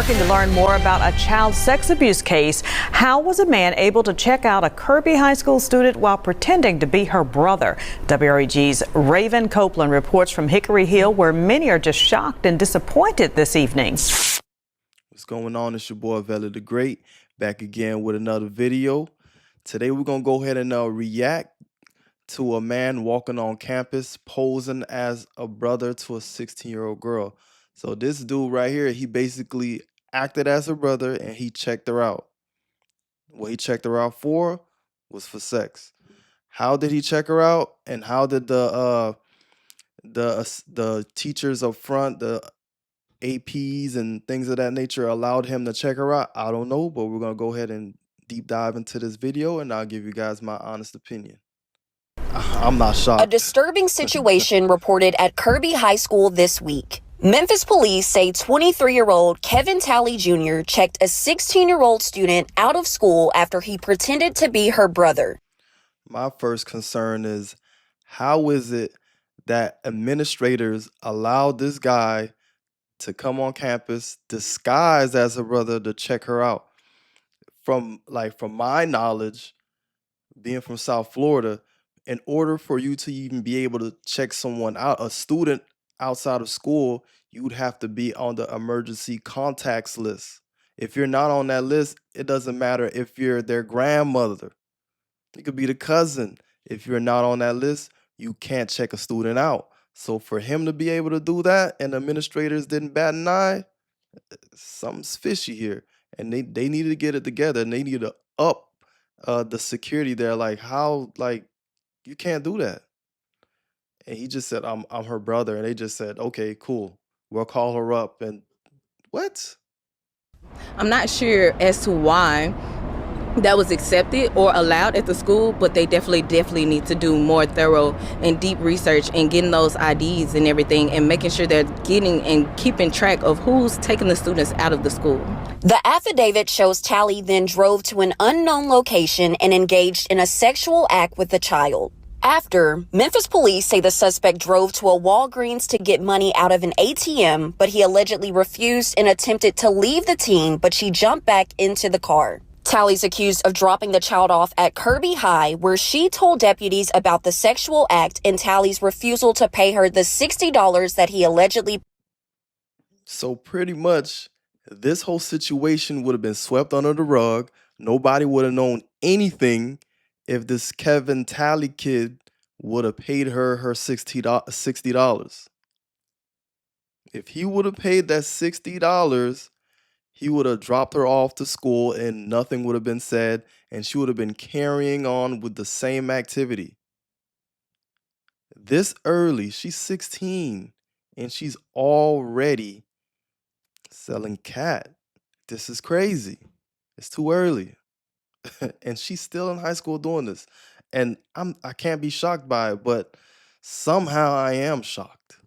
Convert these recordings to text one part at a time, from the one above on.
working to learn more about a child sex abuse case. How was a man able to check out a Kirby High School student while pretending to be her brother? WREG's Raven Copeland reports from Hickory Hill, where many are just shocked and disappointed this evening. What's going on? It's your boy Vela the Great, back again with another video. Today we're gonna go ahead and react to a man walking on campus posing as a brother to a 16-year-old girl. So this dude right here, he basically acted as a brother and he checked her out. What he checked her out for was for sex. How did he check her out, and how did the teachers up front, the APs and things of that nature, allowed him to check her out? I don't know, but we're gonna go ahead and deep dive into this video and I'll give you guys my honest opinion. I'm not shocked. A disturbing situation reported at Kirby High School this week. Memphis police say 23-year-old Kevin Talley Jr. checked a 16-year-old student out of school after he pretended to be her brother. My first concern is, how is it that administrators allowed this guy to come on campus disguised as a brother to check her out? From my knowledge, being from South Florida, in order for you to even be able to check someone out, a student outside of school, you would have to be on the emergency contacts list. If you're not on that list, it doesn't matter if you're their grandmother. It could be the cousin. If you're not on that list, you can't check a student out. So for him to be able to do that and the administrators didn't bat an eye, something's fishy here. And they needed to get it together, and they need to up the security there. You can't do that. And he just said, I'm her brother. And they just said, okay, cool. We'll call her up. And what? I'm not sure as to why that was accepted or allowed at the school, but they definitely need to do more thorough and deep research and getting those IDs and everything, and making sure they're getting and keeping track of who's taking the students out of the school. The affidavit shows Talley then drove to an unknown location and engaged in a sexual act with the child. After, Memphis police say the suspect drove to a Walgreens to get money out of an ATM, but he allegedly refused and attempted to leave the teen, but she jumped back into the car. Talley's accused of dropping the child off at Kirby High, where she told deputies about the sexual act and Talley's refusal to pay her the $60 that he allegedly. So pretty much, this whole situation would have been swept under the rug. Nobody would have known anything if this Kevin Talley kid would have paid her $60. If he would have paid that $60, he would have dropped her off to school and nothing would have been said, and she would have been carrying on with the same activity. This early, she's 16, and she's already selling cat. This is crazy. It's too early. And she's still in high school doing this. And I can't be shocked by it, but somehow I am shocked.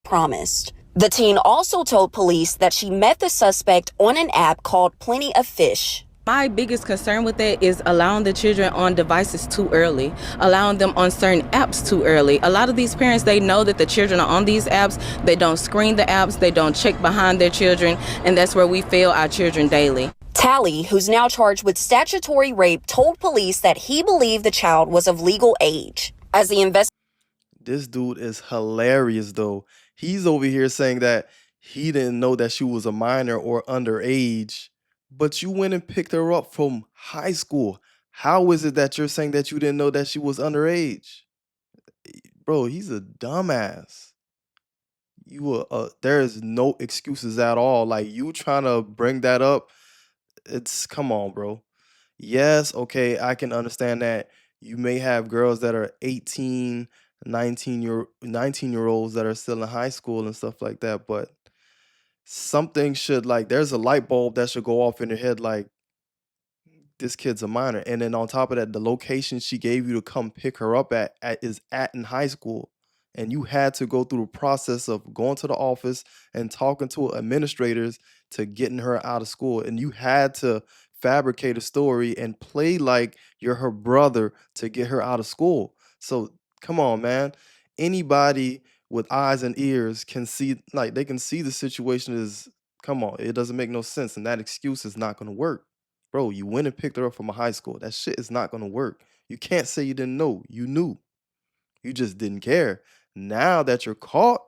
Promised. The teen also told police that she met the suspect on an app called Plenty of Fish. My biggest concern with that is allowing the children on devices too early, allowing them on certain apps too early. A lot of these parents, they know that the children are on these apps. They don't screen the apps. They don't check behind their children. And that's where we fail our children daily. Talley, who's now charged with statutory rape, told police that he believed the child was of legal age. As the This dude is hilarious, though. He's over here saying that he didn't know that she was a minor or underage, but you went and picked her up from high school. How is it that you're saying that you didn't know that she was underage? Bro, he's a dumbass. There is no excuses at all. Like, you trying to bring that up, come on, bro. Yes, okay, I can understand that you may have girls that are 18, 19-year-olds that are still in high school and stuff like that, but something should, there's a light bulb that should go off in your head, like, this kid's a minor. And then on top of that, the location she gave you to come pick her up is in high school. And you had to go through the process of going to the office and talking to administrators to getting her out of school. And you had to fabricate a story and play like you're her brother to get her out of school. So come on, man. Anybody with eyes and ears can see, they can see the situation is Come on, it doesn't make no sense, and that excuse is not gonna work. Bro, you went and picked her up from a high school. That shit is not gonna work. You can't say you didn't know. You knew. You just didn't care. Now that you're caught,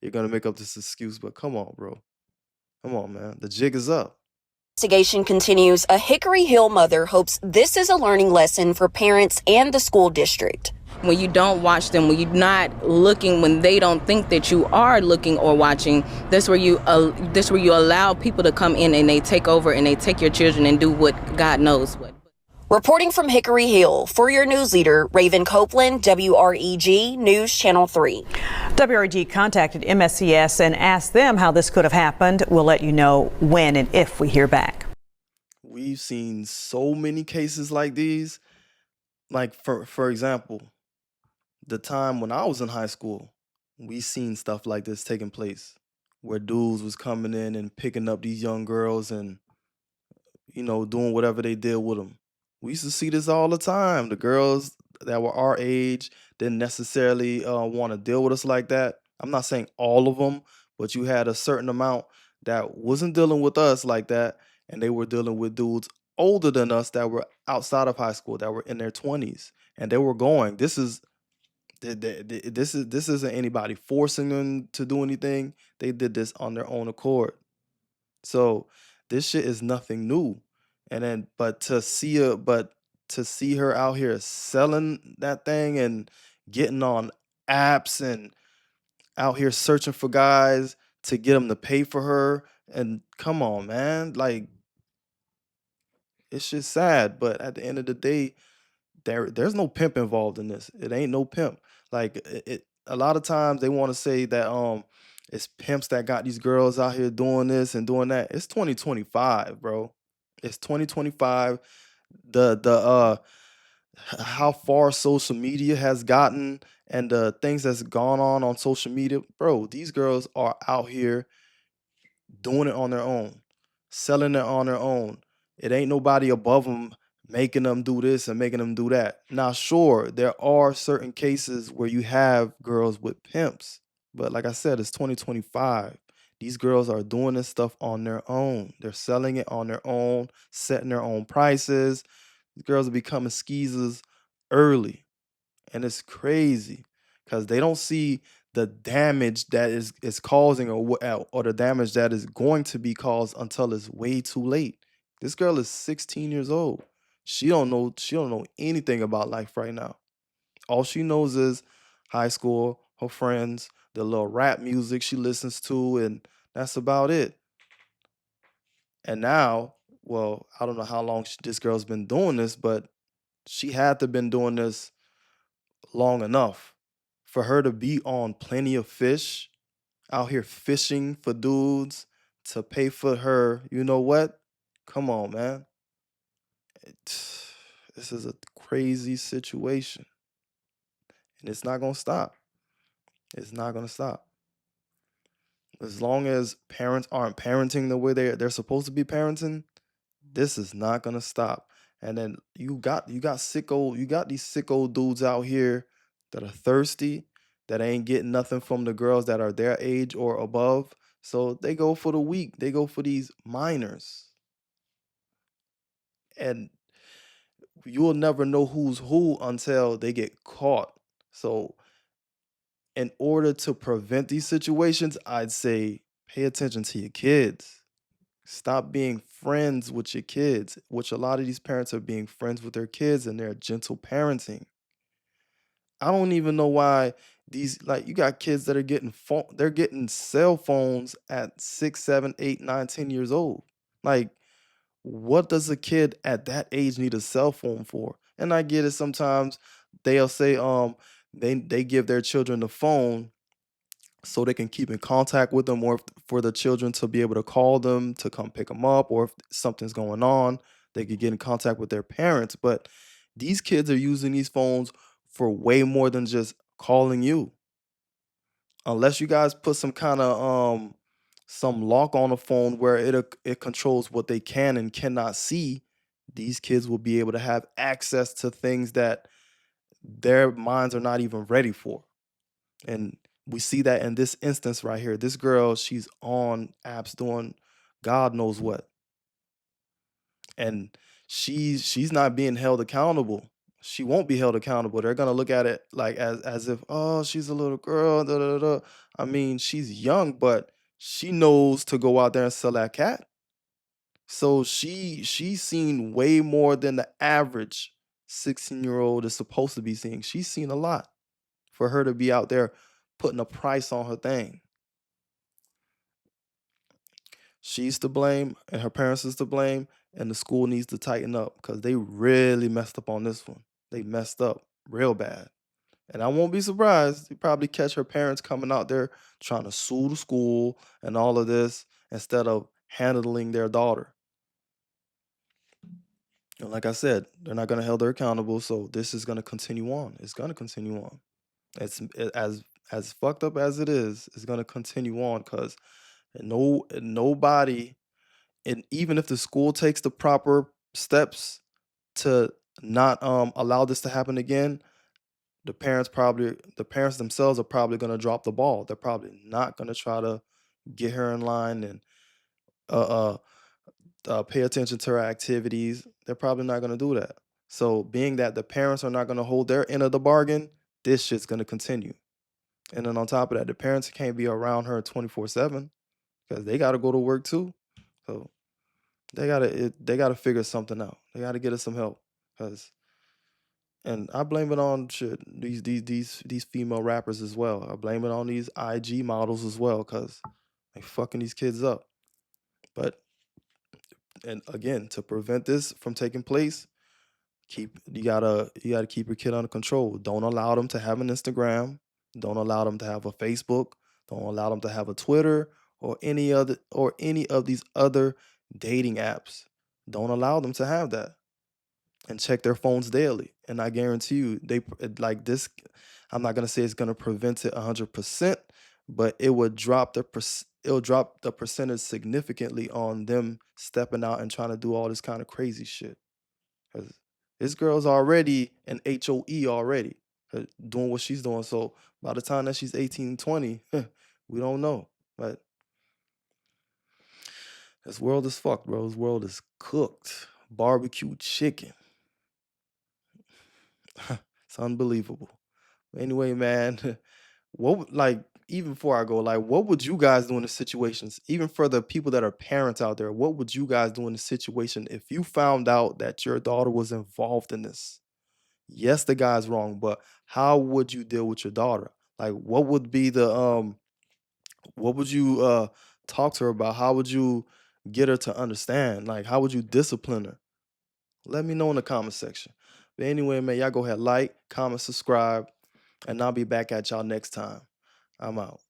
you're gonna make up this excuse. But come on, bro. Come on, man. The jig is up. Investigation continues. A Hickory Hill mother hopes this is a learning lesson for parents and the school district. When you don't watch them, when you're not looking, when they don't think that you are looking or watching, that's where you allow people to come in and they take over and they take your children and do what God knows what. Reporting from Hickory Hill, for your news leader, Raven Copeland, WREG News Channel 3. WREG contacted MSCS and asked them how this could have happened. We'll let you know when and if we hear back. We've seen so many cases like these. Like, for example, the time when I was in high school, we seen stuff like this taking place, where dudes was coming in and picking up these young girls and, doing whatever they did with them. We used to see this all the time. The girls that were our age didn't necessarily want to deal with us like that. I'm not saying all of them, but you had a certain amount that wasn't dealing with us like that, and they were dealing with dudes older than us that were outside of high school, that were in their 20s, and they were going. This isn't anybody forcing them to do anything. They did this on their own accord. So this shit is nothing new. And then, but to see her out here selling that thing and getting on apps and out here searching for guys to get them to pay for her, and come on, man, like, it's just sad. But at the end of the day, there's no pimp involved in this. It ain't no pimp. Like, a lot of times they want to say that it's pimps that got these girls out here doing this and doing that. It's 2025, bro. It's 2025. The how far social media has gotten and the things that's gone on social media, bro. These girls are out here doing it on their own, selling it on their own. It ain't nobody above them making them do this and making them do that. Now, sure, there are certain cases where you have girls with pimps, but like I said, it's 2025. These girls are doing this stuff on their own. They're selling it on their own, setting their own prices. These girls are becoming skeezers early, and it's crazy because they don't see the damage that is causing or the damage that is going to be caused until it's way too late. This girl is 16 years old. She don't know anything about life right now. All she knows is high school, her friends, the little rap music she listens to, and that's about it. And now, well, I don't know how long this girl's been doing this, but she had to been doing this long enough for her to be on Plenty of Fish, out here fishing for dudes to pay for her. You know what? Come on, man. This is a crazy situation, and it's not gonna stop. It's not gonna stop. As long as parents aren't parenting the way they're supposed to be parenting, this is not gonna stop. And then you got these sicko dudes out here that are thirsty, that ain't getting nothing from the girls that are their age or above. So they go for the weak. They go for these minors. And you will never know who's who until they get caught. So in order to prevent these situations, I'd say pay attention to your kids. Stop being friends with your kids, which a lot of these parents are being friends with their kids and they're gentle parenting. I don't even know why you got kids that are they're getting cell phones at 6, 7, 8, 9, 10 years old. Like, what does a kid at that age need a cell phone for? And I get it, sometimes they'll say they give their children the phone so they can keep in contact with them, or for the children to be able to call them to come pick them up, or if something's going on, they could get in contact with their parents. But these kids are using these phones for way more than just calling you. Unless you guys put some kind of some lock on the phone where it controls what they can and cannot see, these kids will be able to have access to things that their minds are not even ready for. And we see that in this instance right here. This girl, she's on apps doing God knows what. And she's not being held accountable. She won't be held accountable. They're gonna look at it like as if, oh, she's a little girl. Da, da, da. I mean, she's young, but she knows to go out there and sell that cat. So she's seen way more than the average 16-year-old is supposed to be seeing. She's seen a lot for her to be out there putting a price on her thing. She's to blame and her parents is to blame, and the school needs to tighten up because they really messed up on this one. They messed up real bad. And I won't be surprised. You probably catch her parents coming out there trying to sue the school and all of this instead of handling their daughter. And like I said, they're not going to hold her accountable, so this is going to continue on. It's going to continue on. As fucked up as it is, it's going to continue on because nobody, and even if the school takes the proper steps to not allow this to happen again, the parents themselves are probably going to drop the ball. They're probably not going to try to get her in line and uh, pay attention to her activities. They're probably not going to do that. So being that the parents are not going to hold their end of the bargain, this shit's going to continue. And then on top of that, the parents can't be around her 24/7 because they got to go to work too. So they gotta figure something out. They gotta get us some help. And I blame it on shit these female rappers as well. I blame it on these IG models as well because they fucking these kids up. But and again, to prevent this from taking place, you gotta keep your kid under control. Don't allow them to have an Instagram. Don't allow them to have a Facebook. Don't allow them to have a Twitter or any of these other dating apps. Don't allow them to have that. And check their phones daily. And I guarantee you, like this. I'm not gonna say it's gonna prevent it 100%, but it would it'll drop the percentage significantly on them stepping out and trying to do all this kind of crazy shit. Cause this girl's already an HOE already, doing what she's doing. So by the time that she's 18, 20, we don't know. But this world is fucked, bro. This world is cooked. Barbecue chicken. It's unbelievable. Anyway, man, even before I go, like, what would you guys do in the situations? Even for the people that are parents out there, what would you guys do in the situation if you found out that your daughter was involved in this? Yes, the guy's wrong, but how would you deal with your daughter? Like, what would be what would you talk to her about? How would you get her to understand? Like, how would you discipline her? Let me know in the comment section. But anyway, man, y'all go ahead, like, comment, subscribe, and I'll be back at y'all next time. I'm out.